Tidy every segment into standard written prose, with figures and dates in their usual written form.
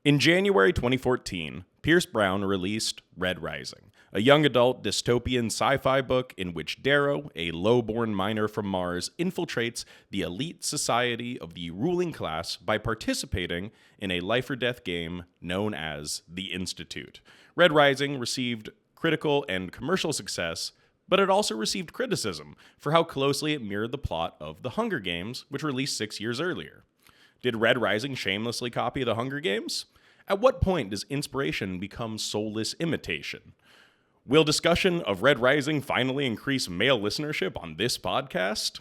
In January 2014, Pierce Brown released Red Rising, a young adult dystopian sci-fi book in which Darrow, a low-born miner from Mars, infiltrates the elite society of the ruling class by participating in a life-or-death game known as the Institute. Red Rising received critical and commercial success, but it also received criticism for how closely it mirrored the plot of The Hunger Games, which released 6 years earlier. Did Red Rising shamelessly copy The Hunger Games? At what point does inspiration become soulless imitation? Will discussion of Red Rising finally increase male listenership on this podcast?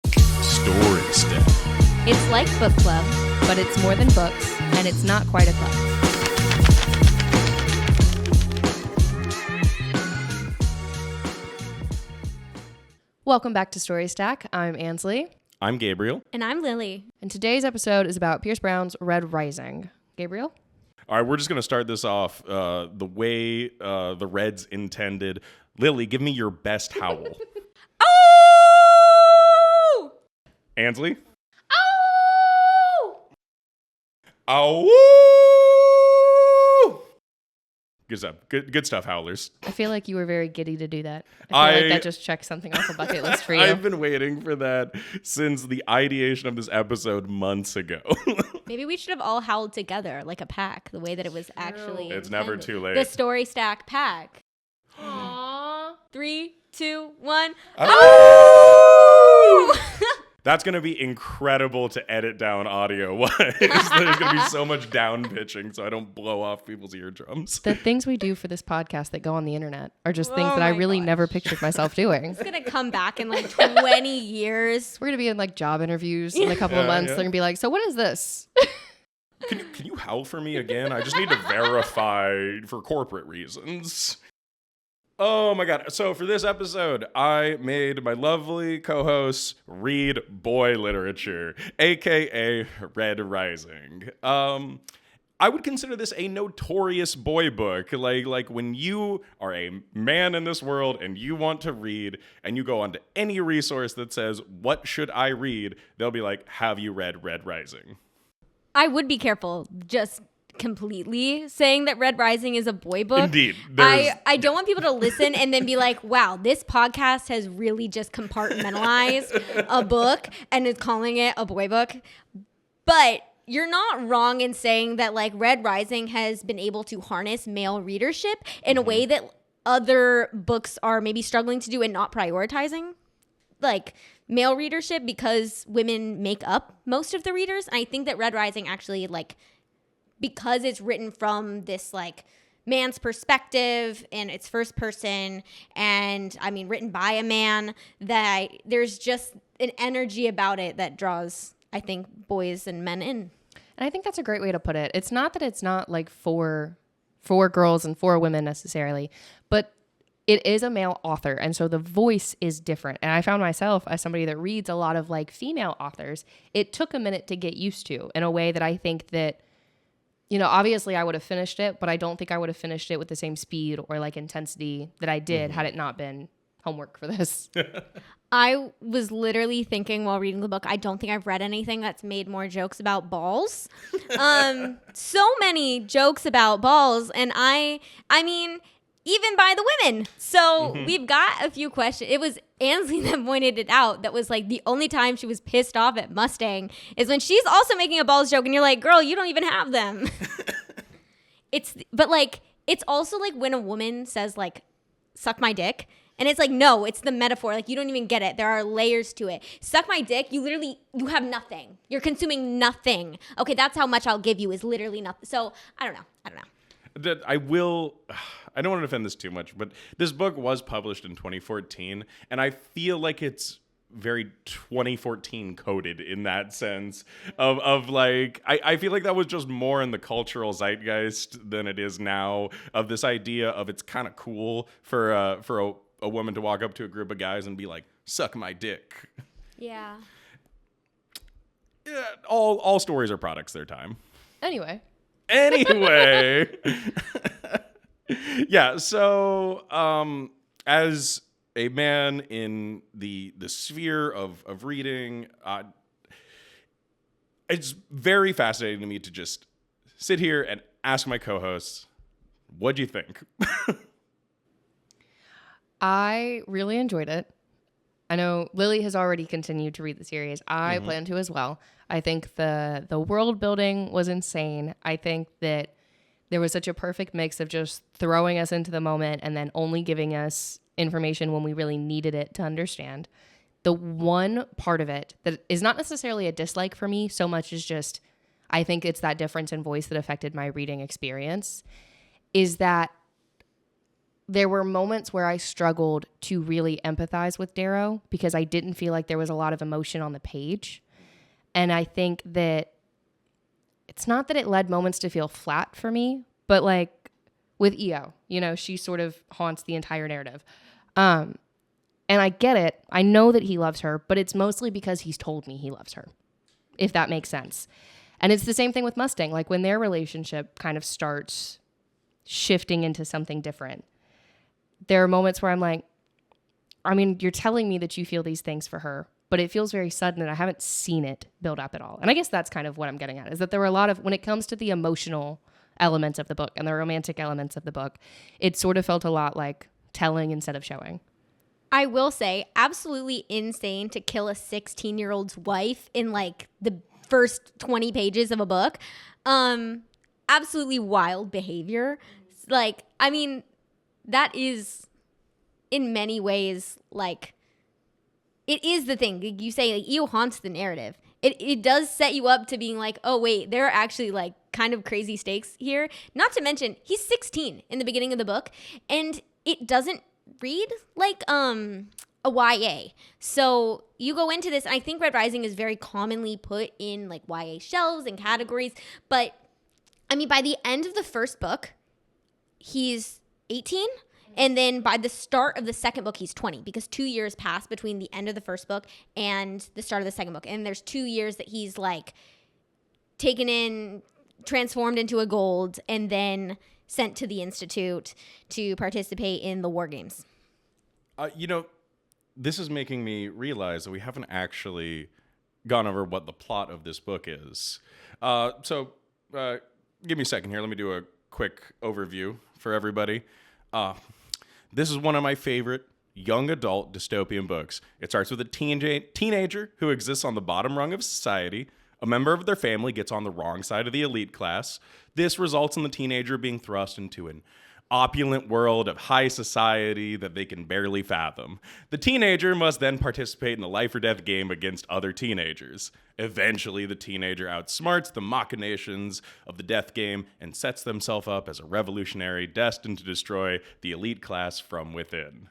Story Step. It's like book club, but it's more than books, and it's not quite a club. Welcome back to Story Stack. I'm Ansley. I'm Gabriel. And I'm Lily. And today's episode is about Pierce Brown's Red Rising. Gabriel? All right, we're just going to start this off the way the Reds intended. Lily, give me your best howl. Oh! Ansley? Oh! Oh! Good stuff. Good stuff, Howlers. I feel like you were very giddy to do that. I feel like that just checked something off a bucket list for you. I've been waiting for that since the ideation of this episode months ago. Maybe we should have all howled together like a pack, the way that it was actually It's never intended. too late. The Story Stack pack. Aww. 3, 2, 1. Oh! That's going to be incredible to edit down audio-wise. There's going to be so much down pitching so I don't blow off people's eardrums. The things we do for this podcast that go on the internet are just things Oh that I my really gosh. never pictured myself doing. It's going to come back in like 20 years. We're going to be in like job interviews in a couple of months. Yeah. They're going to be like, so what is this? Can you howl for me again? I just need to verify for corporate reasons. Oh my god. So for this episode, I made my lovely co-hosts read boy literature, aka Red Rising. I would consider this a notorious boy book. Like when you are a man in this world and you want to read and you go onto any resource that says, "What should I read?" they'll be like, "Have you read Red Rising?" I would be careful just completely saying that Red Rising is a boy book. Indeed. I don't want people to listen and then be like, wow, this podcast has really just compartmentalized a book and is calling it a boy book. But you're not wrong in saying that like Red Rising has been able to harness male readership in a way that other books are maybe struggling to do and not prioritizing like male readership because women make up most of the readers. And I think that Red Rising actually like, because it's written from this like man's perspective and it's first person and I mean written by a man, that there's just an energy about it that draws, I think, boys and men in. And I think that's a great way to put it. It's not that it's not like for girls and for women necessarily, but it is a male author. And so the voice is different. And I found myself as somebody that reads a lot of like female authors, it took a minute to get used to in a way that I think that, you know, obviously I would have finished it, but I don't think I would have finished it with the same speed or like intensity that I did had it not been homework for this. I was literally thinking while reading the book, I don't think I've read anything that's made more jokes about balls. So many jokes about balls. And I mean, even by the women. So we've got a few questions. It was Ansley that pointed it out. That was like the only time she was pissed off at Mustang is when she's also making a balls joke and you're like, girl, you don't even have them. But like, it's also like when a woman says like, suck my dick. And it's like, no, it's the metaphor. Like, you don't even get it. There are layers to it. Suck my dick, you have nothing. You're consuming nothing. Okay, that's how much I'll give you is literally nothing. So I don't know. I don't want to defend this too much, but this book was published in 2014, and I feel like it's very 2014 coded in that sense of like, I feel like that was just more in the cultural zeitgeist than it is now, of this idea of it's kind of cool for a woman to walk up to a group of guys and be like, suck my dick. Yeah. Yeah, all stories are products of their time. Anyway. Yeah, so as a man in the sphere of reading, it's very fascinating to me to just sit here and ask my co-hosts, what'd you think? I really enjoyed it. I know Lily has already continued to read the series. I plan to as well. I think the world building was insane. I think that there was such a perfect mix of just throwing us into the moment and then only giving us information when we really needed it to understand. The one part of it that is not necessarily a dislike for me so much as just I think it's that difference in voice that affected my reading experience is that there were moments where I struggled to really empathize with Darrow because I didn't feel like there was a lot of emotion on the page. And I think that it's not that it led moments to feel flat for me, but like with EO, you know, she sort of haunts the entire narrative. And I get it. I know that he loves her, but it's mostly because he's told me he loves her, if that makes sense. And it's the same thing with Mustang. Like when their relationship kind of starts shifting into something different, there are moments where I'm like, I mean, you're telling me that you feel these things for her, but it feels very sudden and I haven't seen it build up at all. And I guess that's kind of what I'm getting at, is that there were a lot of, when it comes to the emotional elements of the book and the romantic elements of the book, it sort of felt a lot like telling instead of showing. I will say, absolutely insane to kill a 16-year-old's wife in like the first 20 pages of a book. Absolutely wild behavior. Like, I mean, that is in many ways like, it is the thing. You say like, EO haunts the narrative. It does set you up to being like, oh wait, there are actually like kind of crazy stakes here. Not to mention, he's 16 in the beginning of the book, and it doesn't read like a YA. So you go into this, and I think Red Rising is very commonly put in like YA shelves and categories. But I mean, by the end of the first book, he's 18. And then by the start of the second book, he's 20 because 2 years pass between the end of the first book and the start of the second book. And there's 2 years that he's like taken in, transformed into a gold, and then sent to the Institute to participate in the war games. You know, this is making me realize that we haven't actually gone over what the plot of this book is. So give me a second here. Let me do a quick overview for everybody. This is one of my favorite young adult dystopian books. It starts with a teenager who exists on the bottom rung of society. A member of their family gets on the wrong side of the elite class. This results in the teenager being thrust into an opulent world of high society that they can barely fathom. The teenager must then participate in a life or death game against other teenagers. Eventually, the teenager outsmarts the machinations of the death game and sets themselves up as a revolutionary destined to destroy the elite class from within.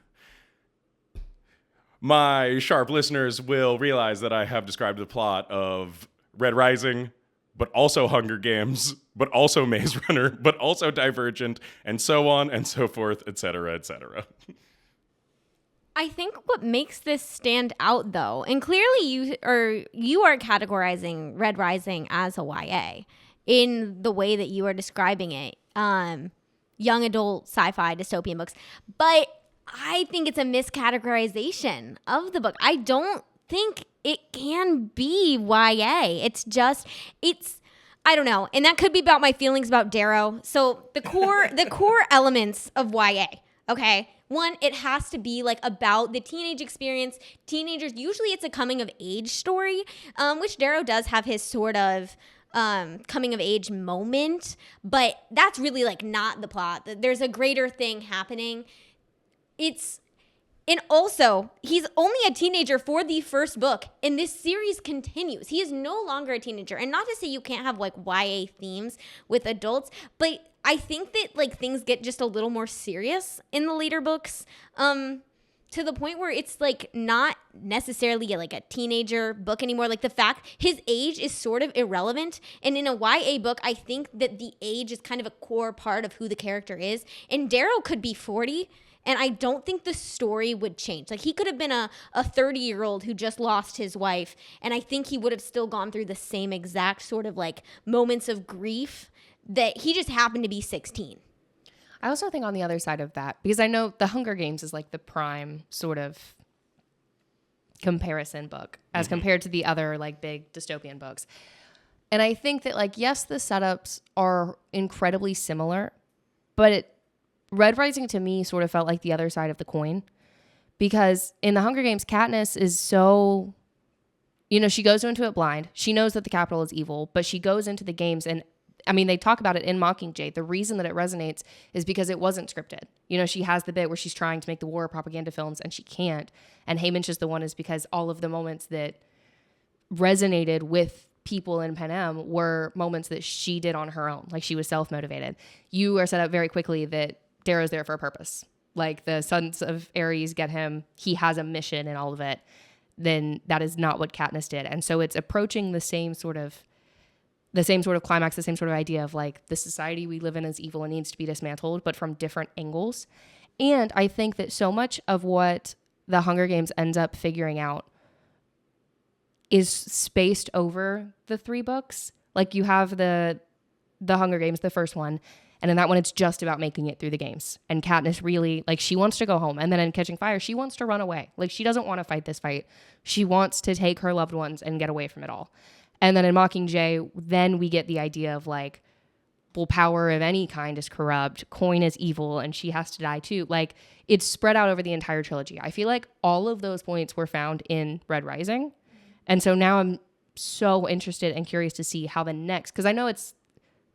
My sharp listeners will realize that I have described the plot of Red Rising, but also Hunger Games, but also Maze Runner, but also Divergent, and so on and so forth, etc., etc. I think what makes this stand out, though, and clearly you are categorizing Red Rising as a YA in the way that you are describing it, young adult sci-fi dystopian books, but I think it's a miscategorization of the book. I don't think it can be YA. I don't know. And that could be about my feelings about Darrow. So the core elements of YA, okay? One, it has to be like about the teenage experience. Teenagers, usually it's a coming of age story, which Darrow does have his sort of coming of age moment, but that's really like not the plot. There's a greater thing happening. And also, he's only a teenager for the first book, and this series continues. He is no longer a teenager. And not to say you can't have like YA themes with adults, but I think that like things get just a little more serious in the later books, to the point where it's like not necessarily like a teenager book anymore. Like the fact his age is sort of irrelevant. And in a YA book, I think that the age is kind of a core part of who the character is. And Darrow could be 40. And I don't think the story would change. Like, he could have been a 30-year-old who just lost his wife, and I think he would have still gone through the same exact sort of, like, moments of grief that he just happened to be 16. I also think on the other side of that, because I know The Hunger Games is, like, the prime sort of comparison book as compared to the other, like, big dystopian books. And I think that, like, yes, the setups are incredibly similar, but Red Rising to me sort of felt like the other side of the coin, because in the Hunger Games, Katniss is so, she goes into it blind. She knows that the Capitol is evil, but she goes into the games, and I mean, they talk about it in Mockingjay. The reason that it resonates is because it wasn't scripted. She has the bit where she's trying to make the war propaganda films and she can't. And Haymitch is the one is because all of the moments that resonated with people in Panem were moments that she did on her own. Like, she was self-motivated. You are set up very quickly that Darrow's there for a purpose. Like, the Sons of Ares get him. He has a mission in all of it. Then that is not what Katniss did. And so it's approaching the same sort of climax, the same sort of idea of, like, the society we live in is evil and needs to be dismantled, but from different angles. And I think that so much of what the Hunger Games ends up figuring out is spaced over the 3 books. Like, you have the Hunger Games, the first one, and in that one, it's just about making it through the games. And Katniss really, like, she wants to go home. And then in Catching Fire, she wants to run away. Like, she doesn't want to fight this fight. She wants to take her loved ones and get away from it all. And then in Mockingjay, then we get the idea of, like, well, power of any kind is corrupt. Coin is evil, and she has to die too. Like, it's spread out over the entire trilogy. I feel like all of those points were found in Red Rising. And so now I'm so interested and curious to see how the next, because I know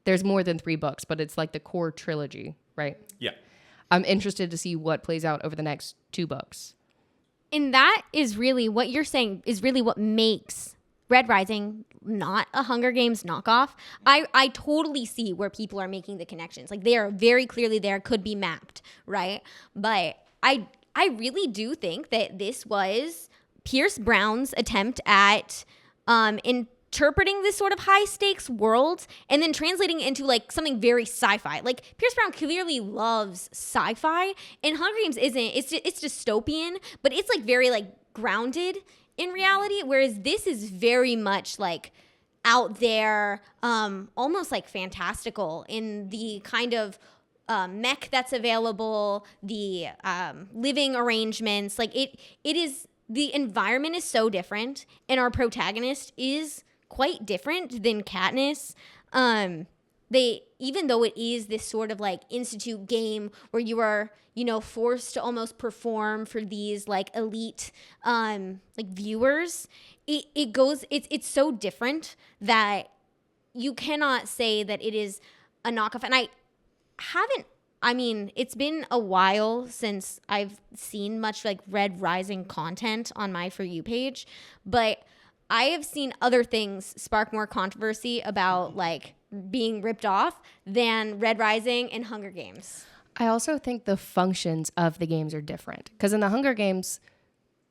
there's more than 3 books, but it's like the core trilogy, right? Yeah. I'm interested to see what plays out over the next 2 books. And that is really what you're saying is really what makes Red Rising not a Hunger Games knockoff. I totally see where people are making the connections. Like, they are very clearly there, could be mapped, right? But I really do think that this was Pierce Brown's attempt at interpreting this sort of high stakes world and then translating it into, like, something very sci-fi. Like, Pierce Brown clearly loves sci-fi, and Hunger Games isn't. It's dystopian, but it's, like, very, like, grounded in reality, whereas this is very much, like, out there, almost, like, fantastical in the kind of mech that's available, the living arrangements. Like, it is, the environment is so different, and our protagonist is quite different than Katniss. Even though it is this sort of, like, institute game where you are, forced to almost perform for these, like, elite, like, viewers, it's so different that you cannot say that it is a knockoff. And it's been a while since I've seen much, like, Red Rising content on my For You page, but I have seen other things spark more controversy about, like, being ripped off than Red Rising and Hunger Games. I also think the functions of the games are different, because in the Hunger Games,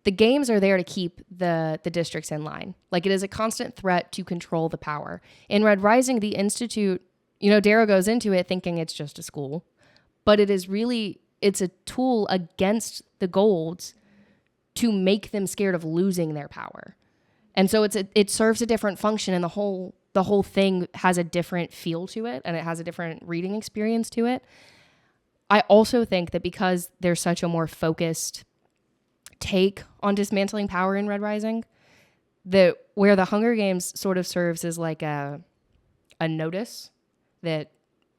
the games are there to keep the districts in line. Like, it is a constant threat to control the power. In Red Rising, the Institute, Darrow goes into it thinking it's just a school, but it's a tool against the Golds to make them scared of losing their power. And so it serves a different function, and the whole thing has a different feel to it, and it has a different reading experience to it. I also think that because there's such a more focused take on dismantling power in Red Rising, that where the Hunger Games sort of serves as like a notice that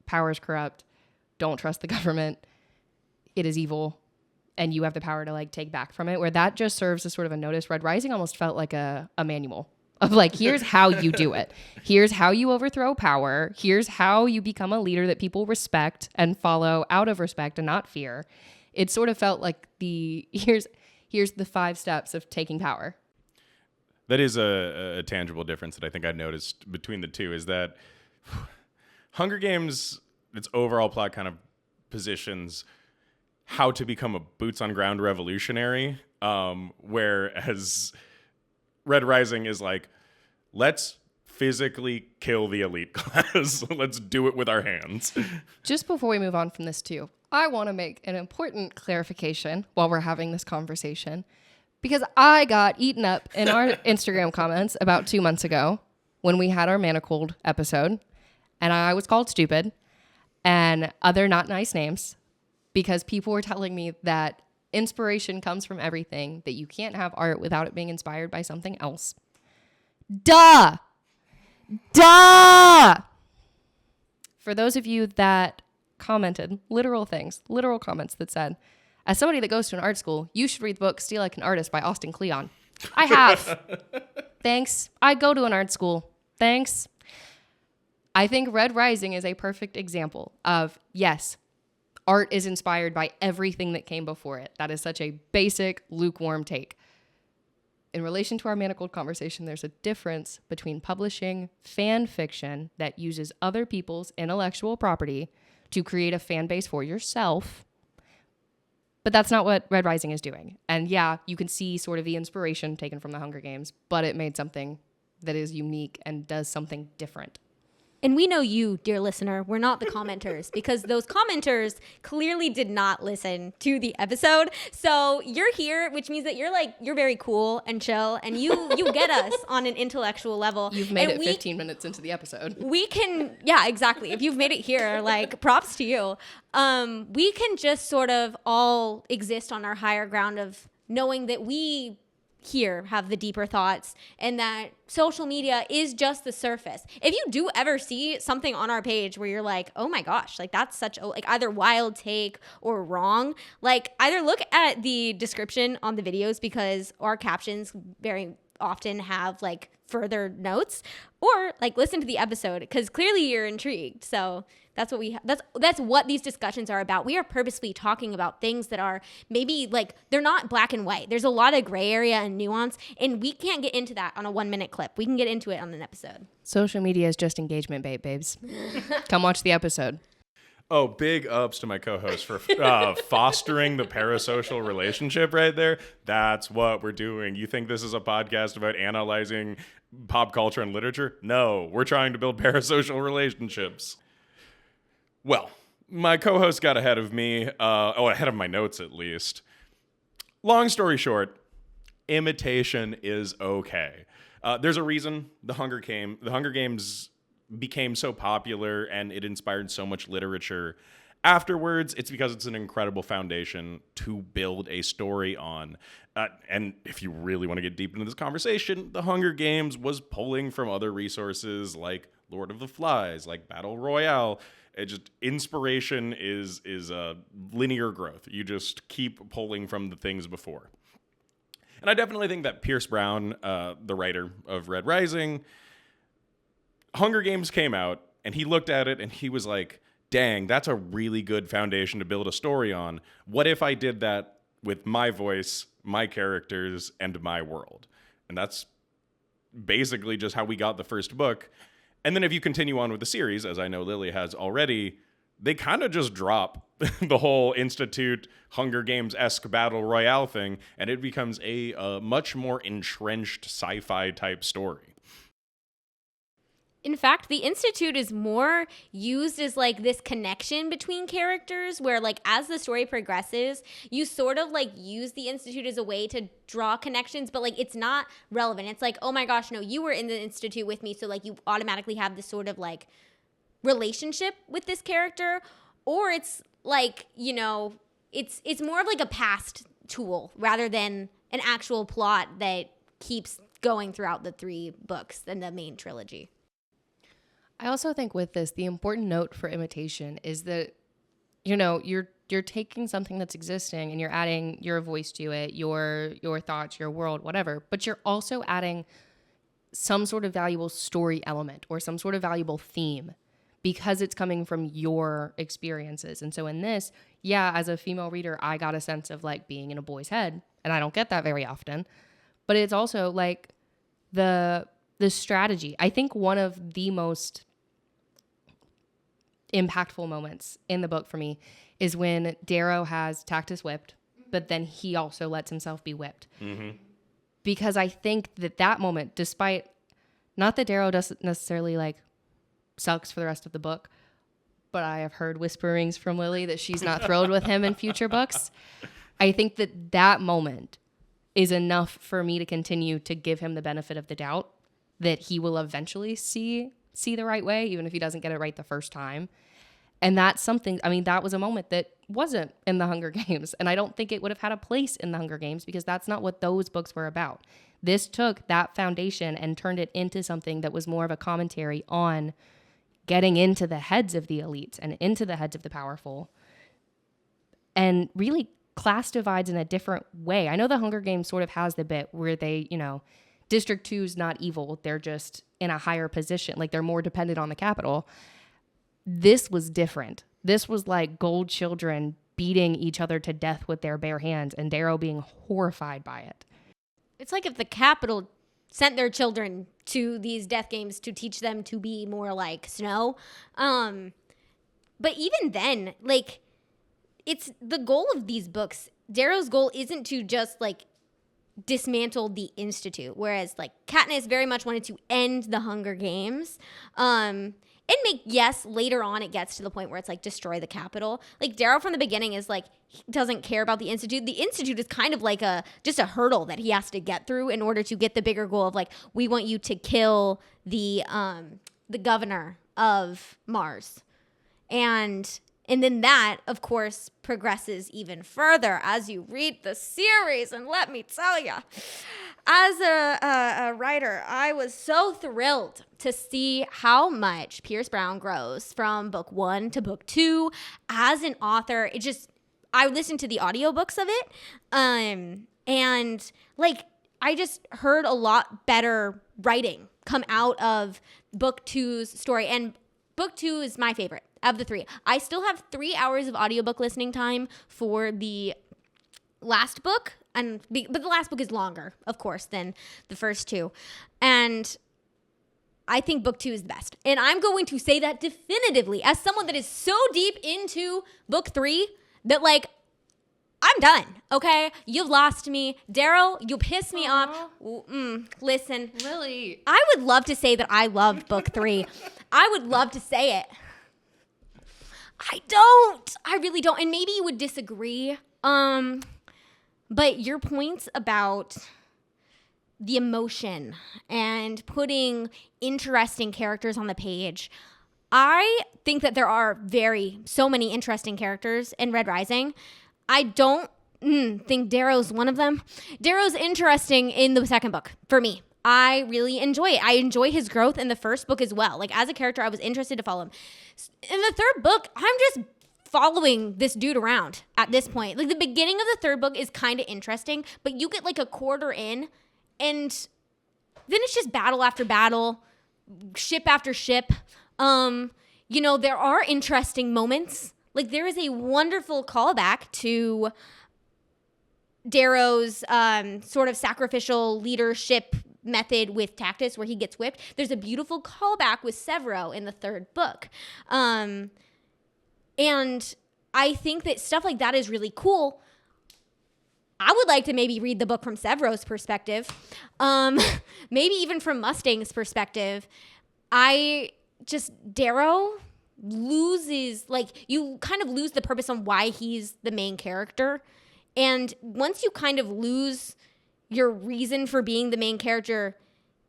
power is corrupt, don't trust the government, it is evil, and you have the power to, like, take back from it, where that just serves as sort of a notice. Red Rising almost felt like a manual of, like, here's how you do it. Here's how you overthrow power. Here's how you become a leader that people respect and follow out of respect and not fear. It sort of felt like here's the 5 steps of taking power. That is a tangible difference that I think I've noticed between the two, is that Hunger Games, its overall plot kind of positions how to become a boots-on-ground revolutionary, whereas Red Rising is like, let's physically kill the elite class. Let's do it with our hands. Just before we move on from this too, I want to make an important clarification while we're having this conversation, because I got eaten up in our Instagram comments about 2 months ago when we had our Manacled episode, and I was called stupid and other not nice names, because people were telling me that inspiration comes from everything, that you can't have art without it being inspired by something else. Duh! Duh! For those of you that commented, literal comments that said, as somebody that goes to an art school, you should read the book Steal Like an Artist by Austin Kleon. I have. Thanks. I go to an art school. Thanks. I think Red Rising is a perfect example of, yes, art is inspired by everything that came before it. That is such a basic, lukewarm take. In relation to our manacled conversation, there's a difference between publishing fan fiction that uses other people's intellectual property to create a fan base for yourself. But that's not what Red Rising is doing. And yeah, you can see sort of the inspiration taken from the Hunger Games, but it made something that is unique and does something different. And we know you, dear listener, we're not the commenters because those commenters clearly did not listen to the episode. So you're here, which means that you're very cool and chill, and you get us on an intellectual level. You've made it 15 minutes into the episode. We can, yeah, exactly. If you've made it here, like, props to you. We can just sort of all exist on our higher ground of knowing that we here have the deeper thoughts and that social media is just the surface. If you do ever see something on our page where you're like, oh my gosh, like that's such a, like, either wild take or wrong, like either look at the description on the videos because our captions very often have like further notes, or like listen to the episode because clearly you're intrigued. So that's what these discussions are about. We are purposely talking about things that are maybe like they're not black and white. There's a lot of gray area and nuance, and we can't get into that on a 1-minute clip. We can get into it on an episode. Social media is just engagement bait, babes. Come watch the episode. Oh, big ups to my co-host for fostering the parasocial relationship right there. That's what we're doing. You think this is a podcast about analyzing pop culture and literature? No, we're trying to build parasocial relationships. Well, my co-host got ahead of me, ahead of my notes at least. Long story short, imitation is okay. There's a reason the Hunger Games became so popular and it inspired so much literature. Afterwards, it's because it's an incredible foundation to build a story on. And if you really want to get deep into this conversation, the Hunger Games was pulling from other resources like Lord of the Flies, like Battle Royale. Inspiration is a linear growth. You just keep pulling from the things before. And I definitely think that Pierce Brown, the writer of Red Rising, Hunger Games came out and he looked at it and he was like, dang, that's a really good foundation to build a story on. What if I did that with my voice, my characters, and my world? And that's basically just how we got the first book. And then if you continue on with the series, as I know Lily has already, they kind of just drop the whole Institute Hunger Games-esque Battle Royale thing, and it becomes a much more entrenched sci-fi type story. In fact, the Institute is more used as like this connection between characters where like as the story progresses, you sort of like use the Institute as a way to draw connections, but like it's not relevant. It's like, oh my gosh, no, you were in the Institute with me. So like you automatically have this sort of like relationship with this character, or it's like, you know, it's more of like a past tool rather than an actual plot that keeps going throughout the 3 books and the main trilogy. I also think with this, the important note for imitation is that, you know, you're taking something that's existing and you're adding your voice to it, your thoughts, your world, whatever, but you're also adding some sort of valuable story element or some sort of valuable theme because it's coming from your experiences. And so in this, yeah, as a female reader, I got a sense of like being in a boy's head, and I don't get that very often, but it's also like the strategy. I think one of the most impactful moments in the book for me is when Darrow has Tactus whipped, but then he also lets himself be whipped. Mm-hmm. Because I think that moment, despite not that Darrow doesn't necessarily like sucks for the rest of the book, but I have heard whisperings from Lily that she's not thrilled with him in future books. I think that moment is enough for me to continue to give him the benefit of the doubt that he will eventually see the right way, even if he doesn't get it right the first time. And that's something, I mean, that was a moment that wasn't in the Hunger Games. And I don't think it would have had a place in the Hunger Games because that's not what those books were about. This took that foundation and turned it into something that was more of a commentary on getting into the heads of the elites and into the heads of the powerful. And really, class divides in a different way. I know the Hunger Games sort of has the bit where they, District 2 is not evil. They're just in a higher position. Like, they're more dependent on the capital. This was different. This was like gold children beating each other to death with their bare hands, and Darrow being horrified by it. It's like if the capital sent their children to these death games to teach them to be more like Snow. But even then, like, it's the goal of these books. Darrow's goal isn't to just like dismantle the Institute, whereas like Katniss very much wanted to end the Hunger Games. And yes, later on it gets to the point where it's like destroy the Capitol. Like Darrow from the beginning is like, he doesn't care about the Institute. The Institute is kind of like just a hurdle that he has to get through in order to get the bigger goal of like, we want you to kill the governor of Mars. And then that, of course, progresses even further as you read the series. And let me tell you, as a writer, I was so thrilled to see how much Pierce Brown grows from book 1 to book 2. As an author, I listened to the audiobooks of it. And like, I just heard a lot better writing come out of book 2's story. And book 2 is my favorite of the 3. I still have 3 hours of audiobook listening time for the last book, but the last book is longer, of course, than the first 2. And I think book 2 is the best. And I'm going to say that definitively as someone that is so deep into book 3 that like, I'm done, okay? You've lost me. Darrow, you piss me off. Listen. Really? I would love to say that I loved book 3. I would love to say it. I don't. I really don't. And maybe you would disagree. But your points about the emotion and putting interesting characters on the page, I think that there are so many interesting characters in Red Rising. I don't think Darrow's one of them. Darrow's interesting in the second book for me. I really enjoy it. I enjoy his growth in the first book as well. Like, as a character, I was interested to follow him. In the third book, I'm just following this dude around at this point. Like, the beginning of the third book is kind of interesting, but you get like a quarter in, and then it's just battle after battle, ship after ship. There are interesting moments. Like, there is a wonderful callback to Darrow's sort of sacrificial leadership method with Tactus, where he gets whipped. There's a beautiful callback with Severo in the third book. And I think that stuff like that is really cool. I would like to maybe read the book from Severo's perspective. Maybe even from Mustang's perspective. Darrow loses, like, you kind of lose the purpose on why he's the main character. And once you kind of lose your reason for being the main character,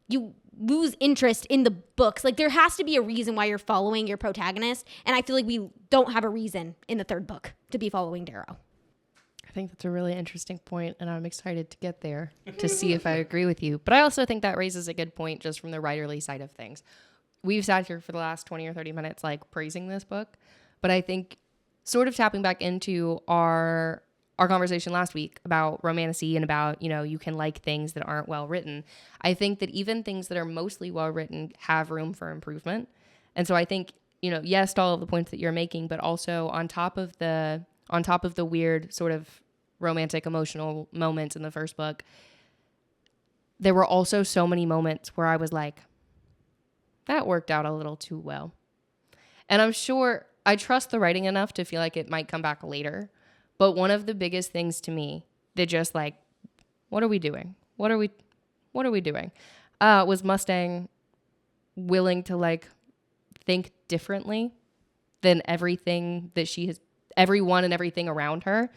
you lose interest in the books. Like, there has to be a reason why you're following your protagonist. And I feel like we don't have a reason in the third book to be following Darrow. I think that's a really interesting point, and I'm excited to get there to see if I agree with you. But I also think that raises a good point just from the writerly side of things. We've sat here for the last 20 or 30 minutes, like, praising this book. But I think sort of tapping back into our conversation last week about romantasy and about, you can like things that aren't well written. I think that even things that are mostly well written have room for improvement. And so I think, yes, to all of the points that you're making, but also on top of the weird sort of romantic emotional moments in the first book, there were also so many moments where I was like, that worked out a little too well. And I'm sure I trust the writing enough to feel like it might come back later. But one of the biggest things to me that just like, what are we doing? What are we doing? Was Mustang willing to like think differently than everything that everyone and everything around her.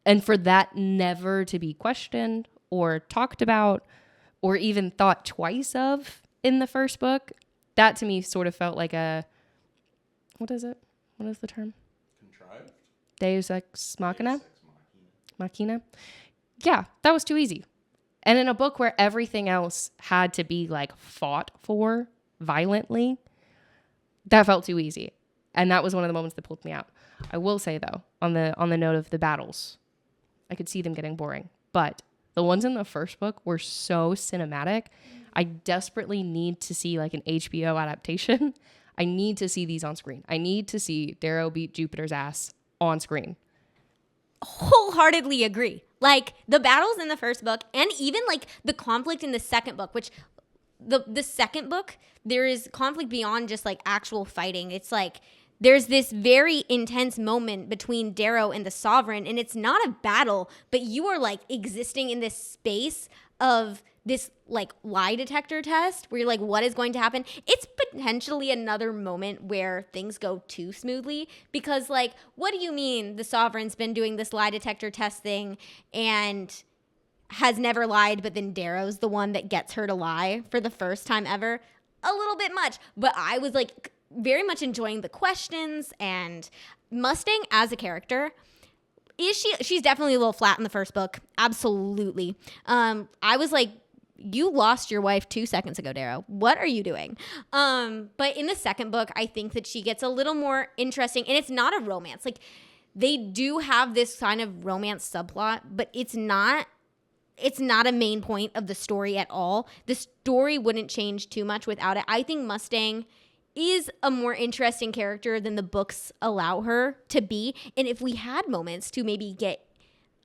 And for that never to be questioned or talked about or even thought twice of in the first book, that to me sort of felt like what is it? What is the term? Contrived? Deus ex machina? Machina? Yeah, that was too easy. And in a book where everything else had to be like fought for violently, that felt too easy. And that was one of the moments that pulled me out. I will say though, on the note of the battles, I could see them getting boring. But the ones in the first book were so cinematic. I desperately need to see like an HBO adaptation. I need to see these on screen. I need to see Darrow beat Jupiter's ass on screen. Wholeheartedly agree. Like the battles in the first book and even like the conflict in the second book, which the second book, there is conflict beyond just like actual fighting. It's like there's this very intense moment between Darrow and the Sovereign, and it's not a battle, but you are like existing in this space of this like lie detector test where you're like, what is going to happen? It's potentially another moment where things go too smoothly because like, what do you mean the Sovereign's been doing this lie detector test thing and has never lied, but then Darrow's the one that gets her to lie for the first time ever? A little bit much, but I was like very much enjoying the questions. And Mustang as a character, she's definitely a little flat in the first book. Absolutely. I was like, you lost your wife 2 seconds ago, Darrow. What are you doing? But in the second book, I think that she gets a little more interesting, and it's not a romance. Like they do have this kind of romance subplot, but it's not a main point of the story at all. The story wouldn't change too much without it. I think Mustang is a more interesting character than the books allow her to be. And if we had moments to maybe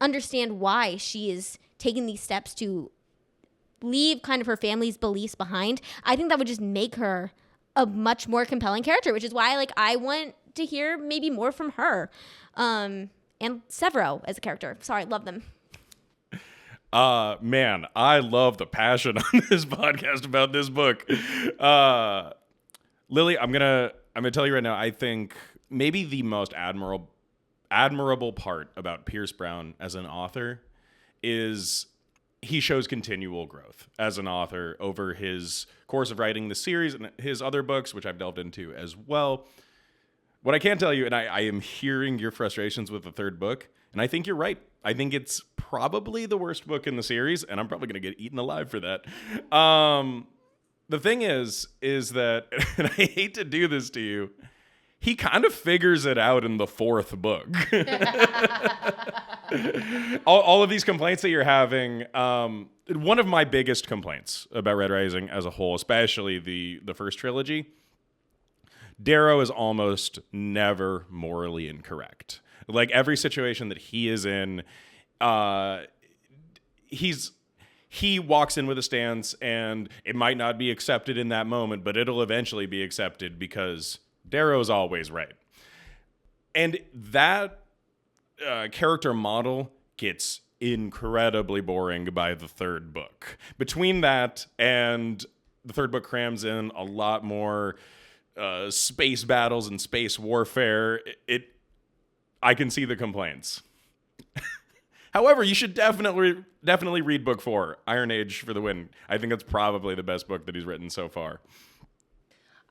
understand why she is taking these steps to leave kind of her family's beliefs behind, I think that would just make her a much more compelling character, which is why like I want to hear maybe more from her. And Severo as a character. Sorry, love them. Man, I love the passion on this podcast about this book. Lily, I'm gonna tell you right now, I think maybe the most admirable part about Pierce Brown as an author is he shows continual growth as an author over his course of writing the series and his other books, which I've delved into as well. What I can tell you, and I am hearing your frustrations with the third book, and I think you're right. I think it's probably the worst book in the series, and I'm probably going to get eaten alive for that. The thing is that, and I hate to do this to you, he kind of figures it out in the fourth book. all of these complaints that you're having, one of my biggest complaints about Red Rising as a whole, especially the first trilogy, Darrow is almost never morally incorrect. Like every situation that he is in, he walks in with a stance, and it might not be accepted in that moment, but it'll eventually be accepted because Darrow's always right. And that character model gets incredibly boring by the third book. Between that and the third book crams in a lot more space battles and space warfare, I can see the complaints. However, you should definitely read book 4, Iron Age for the Win. I think it's probably the best book that he's written so far.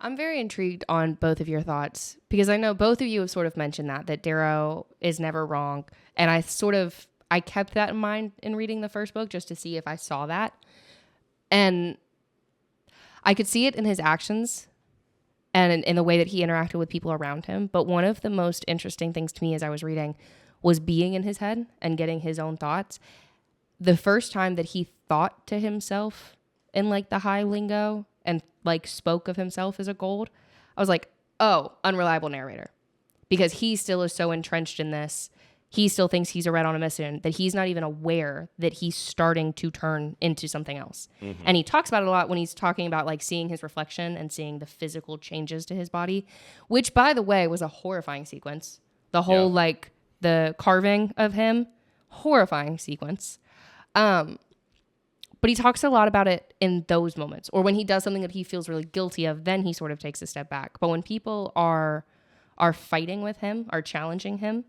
I'm very intrigued on both of your thoughts because I know both of you have sort of mentioned that Darrow is never wrong. And I kept that in mind in reading the first book just to see if I saw that. And I could see it in his actions and in the way that he interacted with people around him. But one of the most interesting things to me as I was reading was being in his head and getting his own thoughts. The first time that he thought to himself in like the high lingo and like spoke of himself as a gold, I was like, oh, unreliable narrator. Because he still is so entrenched in this. He still thinks he's a red on a mission that he's not even aware that he's starting to turn into something else. Mm-hmm. And he talks about it a lot when he's talking about like seeing his reflection and seeing the physical changes to his body, which by the way was a horrifying sequence. The whole like the carving of him, horrifying sequence. But he talks a lot about it in those moments, or when he does something that he feels really guilty of, then he sort of takes a step back. But when people are fighting with him, are challenging him,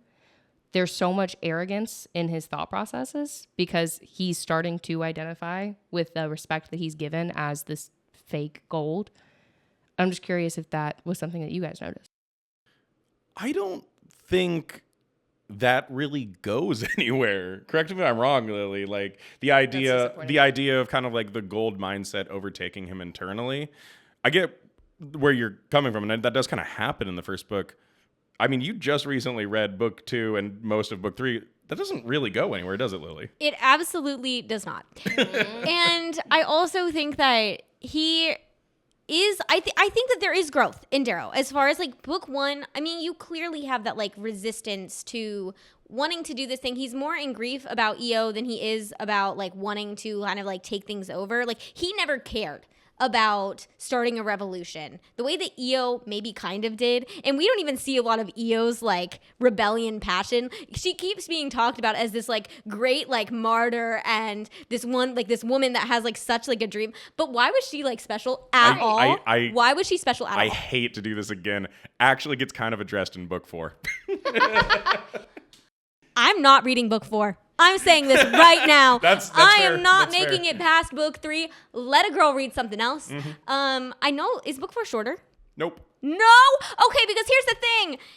there's so much arrogance in his thought processes because he's starting to identify with the respect that he's given as this fake gold. I'm just curious if that was something that you guys noticed. I don't think that really goes anywhere. Correct me if I'm wrong, Lily. Like the idea of kind of like the gold mindset overtaking him internally. I get where you're coming from, and that does kind of happen in the first book. I mean, you just recently read book 2 and most of book 3. That doesn't really go anywhere, does it, Lily? It absolutely does not. And I also think that he is, I think that there is growth in Darrow. As far as like book 1, I mean, you clearly have that like resistance to wanting to do this thing. He's more in grief about EO than he is about like wanting to kind of like take things over. Like he never cared about starting a revolution the way that EO maybe kind of did. And we don't even see a lot of EO's like rebellion passion. She keeps being talked about as this like great like martyr and this woman that has like such like a dream. But why was she like special at all? Why was she special at all? I hate to do this again. Actually gets kind of addressed in book 4. I'm not reading book 4. I'm saying this right now. That's I fair. am not That's making fair. it past book 3. Let a girl read something else. I know. Is book 4 shorter? Nope. No. Okay, because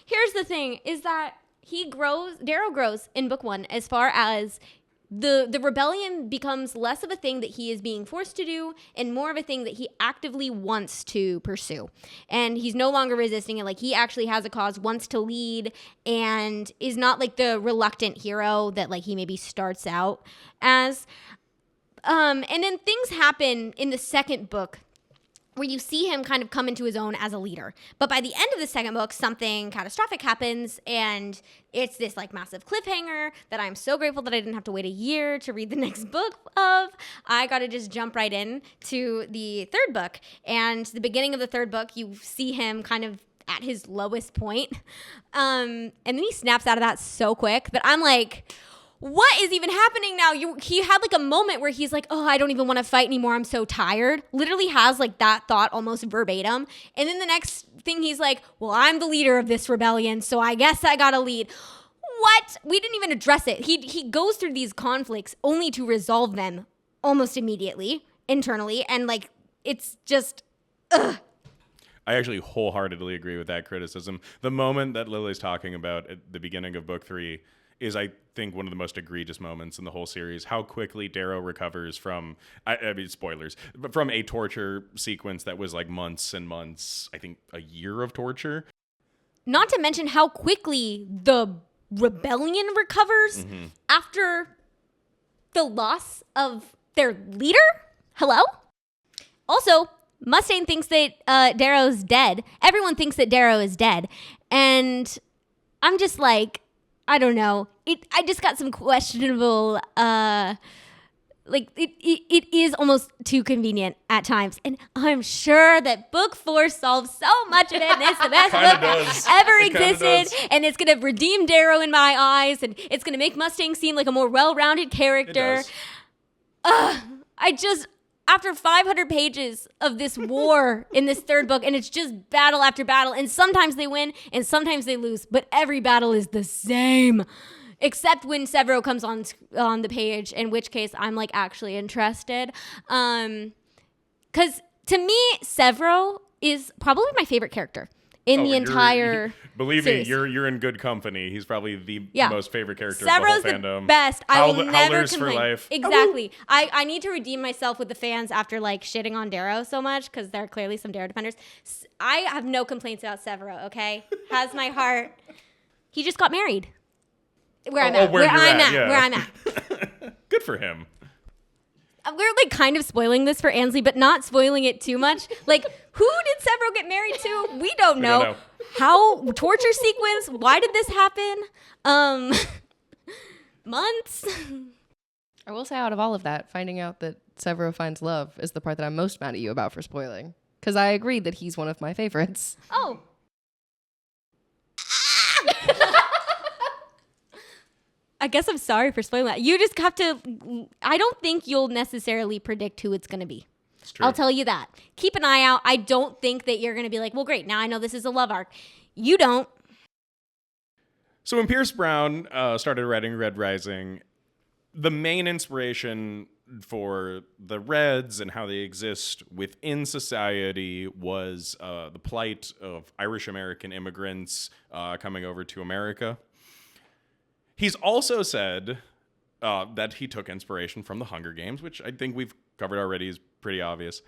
here's the thing is that Darrow grows in book 1 as far as the rebellion becomes less of a thing that he is being forced to do and more of a thing that he actively wants to pursue. And he's no longer resisting it. Like he actually has a cause, wants to lead, and is not like the reluctant hero that like he maybe starts out as. And then things happen in the second book where you see him kind of come into his own as a leader. But by the end of the second book, something catastrophic happens, and it's this like massive cliffhanger that I'm so grateful that I didn't have to wait a year to read the next book of. I got to just jump right in to the third book. And the beginning of the third book, you see him kind of at his lowest point. And then he snaps out of that so quick that I'm like, what is even happening now? He had like a moment where he's like, oh, I don't even want to fight anymore. I'm so tired. Literally has like that thought almost verbatim. And then the next thing he's like, well, I'm the leader of this rebellion, so I guess I gotta lead. What? We didn't even address it. He goes through these conflicts only to resolve them almost immediately internally. And like, it's just, ugh. I actually wholeheartedly agree with that criticism. The moment that Lily's talking about at the beginning of book 3 is, I think, one of the most egregious moments in the whole series. How quickly Darrow recovers from, I mean, spoilers, but from a torture sequence that was like months and months, I think a year of torture. Not to mention how quickly the rebellion recovers after the loss of their leader. Hello? Also, Mustang thinks that Darrow's dead. Everyone thinks that Darrow is dead. And I'm just like, I don't know. I just got some questionable, it is almost too convenient at times. And I'm sure that book 4 solves so much of it. And it's the best book that ever existed. And it's going to redeem Darrow in my eyes. And it's going to make Mustang seem like a more well-rounded character. After 500 pages of this war in this third book, and it's just battle after battle, and sometimes they win and sometimes they lose, but every battle is the same, except when Severo comes on the page, in which case I'm like actually interested. Because to me, Severo is probably my favorite character in the entire Believe series. me, you're in good company. He's probably the most favorite character Severo's of the whole fandom. The best. I will never Howlers complain. for life. Exactly. I need to redeem myself with the fans after like shitting on Darrow so much, because there are clearly some Darrow defenders. I have no complaints about Severo, okay? Has my heart. He just got married. Where I'm at. Good for him. We're like kind of spoiling this for Ansley, but not spoiling it too much. Like, who did Severo get married to? We don't know. How torture sequence? Why did this happen? Months. I will say, out of all of that, finding out that Severo finds love is the part that I'm most mad at you about for spoiling. Because I agree that he's one of my favorites. Oh. I guess I'm sorry for spoiling that. You just have to, I don't think you'll necessarily predict who it's going to be. It's true. I'll tell you that. Keep an eye out. I don't think that you're going to be like, well, great, now I know this is a love arc. You don't. So when Pierce Brown started writing Red Rising, the main inspiration for the Reds and how they exist within society was the plight of Irish American immigrants coming over to America. He's also said that he took inspiration from the Hunger Games, which I think we've covered already is pretty obvious.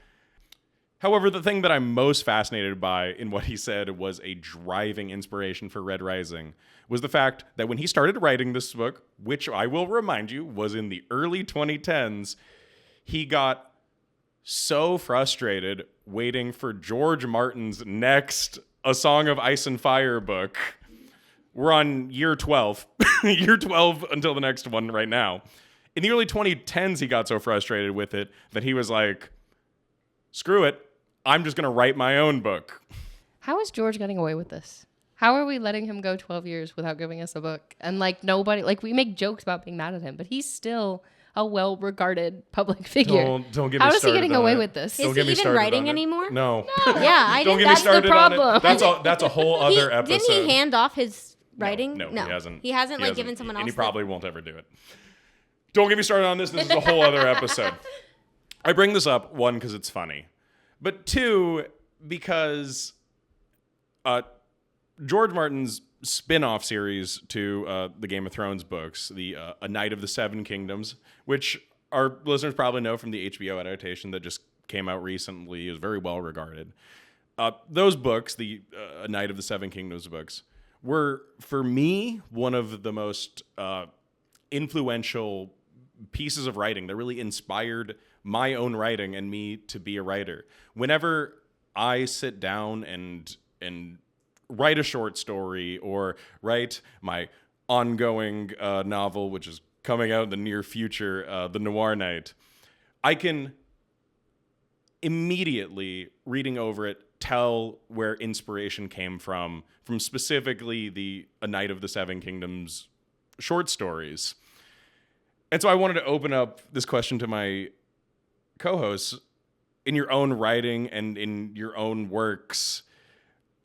However, the thing that I'm most fascinated by in what he said was a driving inspiration for Red Rising was the fact that when he started writing this book, which I will remind you was in the early 2010s, he got so frustrated waiting for George Martin's next A Song of Ice and Fire book. We're on year 12. Year 12 until the next one right now. In the early 2010s, he got so frustrated with it that he was like, screw it. I'm just going to write my own book. How is George getting away with this? How are we letting him go 12 years without giving us a book? And like nobody, like we make jokes about being mad at him, but he's still a well-regarded public figure. Don't get me started. How is he getting away with this? Is he even writing anymore? No. Yeah, I Don't didn't. get me That's the started on it. problem. That's a whole other episode. Didn't he hand off his writing? No, he hasn't. He hasn't like given someone else. And he probably won't ever do it. Don't get me started on this. This is a whole other episode. I bring this up, one, because it's funny. But two, because George Martin's spin-off series to the Game of Thrones books, the A Knight of the Seven Kingdoms, which our listeners probably know from the HBO adaptation that just came out recently, is very well regarded. Those books, the A Knight of the Seven Kingdoms books, were, for me, one of the most influential pieces of writing that really inspired my own writing and me to be a writer. Whenever I sit down and write a short story or write my ongoing novel, which is coming out in the near future, The Noir Knight, I can immediately, reading over it, tell where inspiration came from specifically the A Knight of the Seven Kingdoms short stories. And so I wanted to open up this question to my co-hosts. In your own writing and in your own works,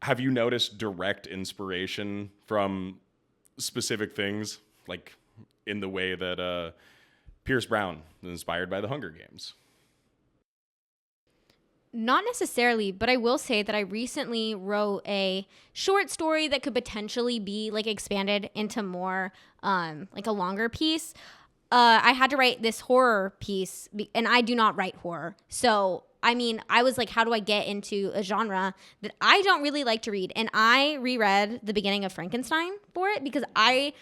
have you noticed direct inspiration from specific things, like in the way that Pierce Brown was inspired by the Hunger Games? Not necessarily, but I will say that I recently wrote a short story that could potentially be like expanded into more like a longer piece. I had to write this horror piece, and I do not write horror. So, I mean, I was like, how do I get into a genre that I don't really like to read? And I reread the beginning of Frankenstein for it because I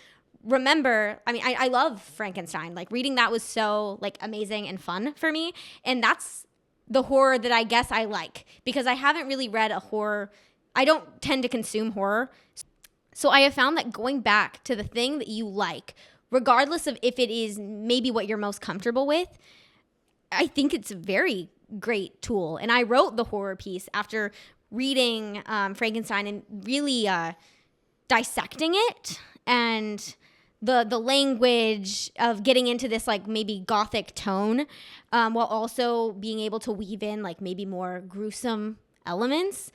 remember, I love Frankenstein. Like, reading that was so, like, amazing and fun for me. And that's the horror that I guess I like because I haven't really read a horror. I don't tend to consume horror. So I have found that going back to the thing that you like, regardless of if it is maybe what you're most comfortable with, I think it's a very great tool. And I wrote the horror piece after reading Frankenstein and really dissecting it and the language of getting into this like maybe gothic tone while also being able to weave in like maybe more gruesome elements.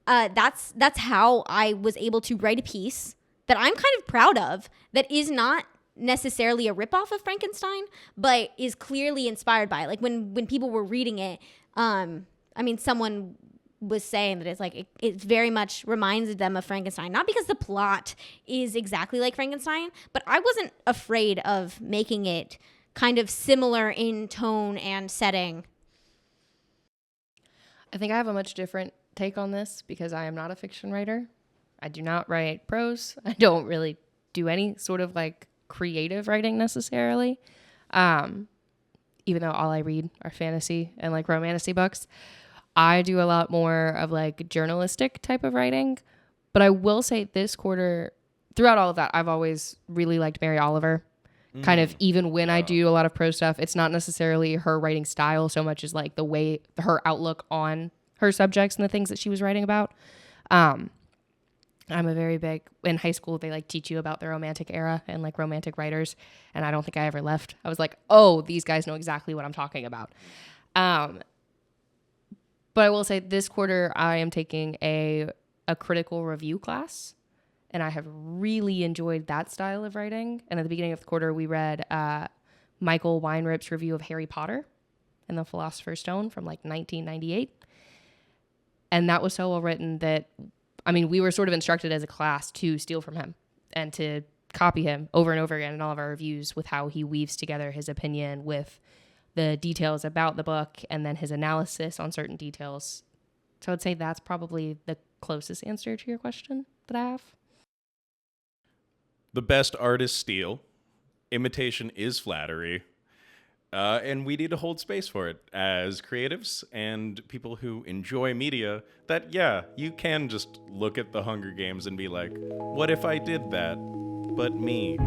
That's how I was able to write a piece that I'm kind of proud of that is not necessarily a ripoff of Frankenstein, but is clearly inspired by it. Like when people were reading it, someone was saying that it's like it very much reminds them of Frankenstein, not because the plot is exactly like Frankenstein, but I wasn't afraid of making it kind of similar in tone and setting. I think I have a much different take on this because I am not a fiction writer. I do not write prose. I don't really do any sort of like creative writing necessarily. Even though all I read are fantasy and like romantasy books. I do a lot more of like journalistic type of writing. But I will say this quarter, throughout all of that, I've always really liked Mary Oliver. Kind of even when I do a lot of prose stuff, it's not necessarily her writing style so much as like the way her outlook on her subjects and the things that she was writing about. I'm a very big, in high school, they like teach you about the romantic era and like romantic writers. And I don't think I ever left. I was like, oh, these guys know exactly what I'm talking about. But I will say this quarter, I am taking a critical review class. And I have really enjoyed that style of writing. And at the beginning of the quarter, we read Michael Weinrip's review of Harry Potter and the Philosopher's Stone from like 1998. And that was so well written that, I mean, we were sort of instructed as a class to steal from him and to copy him over and over again in all of our reviews with how he weaves together his opinion with the details about the book and then his analysis on certain details. So I'd say that's probably the closest answer to your question that I have. The best artists steal. Imitation is flattery. And we need to hold space for it as creatives and people who enjoy media that, yeah, you can just look at the Hunger Games and be like, what if I did that? But me.